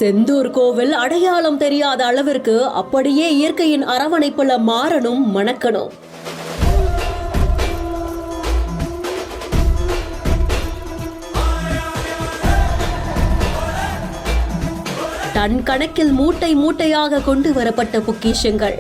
செந்தூர் கோவில் அடையாளம் தெரியாத அளவிற்கு அப்படியே இயற்கையின் அரவணைப்புல மாறணும், மணக்கணும். டன் கணக்கில் மூட்டை மூட்டையாக கொண்டு வரப்பட்ட பொக்கிஷங்கள்.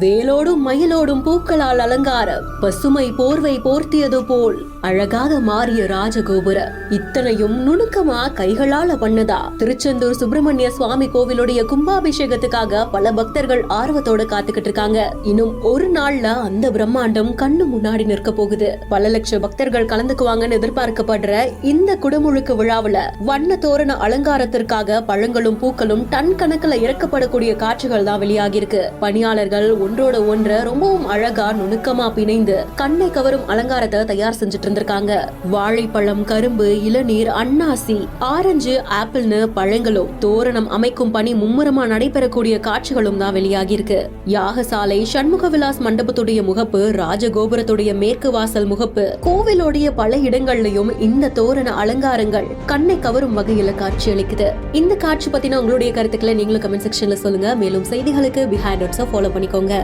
வேலோடும் மயிலோடும் பூக்களால் அலங்காரம், பசுமை போர்வை போர்த்தியது போல் அழகாக மாறிய ராஜகோபுர. இத்தனையும் நுணுக்கமா கைகளால பண்ணதா? திருச்செந்தூர் சுப்பிரமணிய சுவாமி கோவிலுடைய கும்பாபிஷேகத்துக்காக பல பக்தர்கள் ஆர்வத்தோட காத்துக்கிட்டு இருக்காங்க. இன்னும் ஒரு நாள்ல அந்த பிரம்மாண்டம் கண்ணு முன்னாடி நிற்க போகுது. பல லட்சம் பக்தர்கள் கலந்துக்குவாங்கன்னு எதிர்பார்க்கப்படுற இந்த குடமுழுக்கு விழாவுல வண்ண தோரண அலங்காரத்திற்காக பழங்களும் பூக்களும் டன் கணக்குல இறக்கப்படக்கூடிய காட்சிகள் தான் வெளியாகி இருக்கு. பணியாளர்கள் ஒன்றோட ஒன்ற ரொம்பவும் அழகா நுணுக்கமா பிணைந்து கண்ணை கவரும் அலங்காரத்தை தயார் செஞ்சுட்டு இருந்திருக்காங்க. வாழைப்பழம், கரும்பு, இளநீர், அன்னாசி, ஆரஞ்சு, ஆப்பிள்னு பழங்களும் தோரணம் அமைக்கும் பணி மும்முரமா நடைபெறக்கூடிய காட்சிகளும் தான் வெளியாகி இருக்கு. யாகசாலை, சண்முக விலாஸ் மண்டபத்துடைய முகப்பு, ராஜகோபுரத்துடைய மேற்கு வாசல் முகப்பு, கோவிலோடைய பல இடங்கள்லயும் இந்த தோரண அலங்காரங்கள் கண்ணை கவரும் வகையில காட்சி அளிக்குது. இந்த காட்சி பத்தின உங்களுடைய கருத்துக்களை நீங்களும் கமெண்ட் செக்ஷன்ல சொல்லுங்க. மேலும் செய்திகளுக்கு பிஹைண்ட் ஃபாலோ பண்ணிக்கோங்க.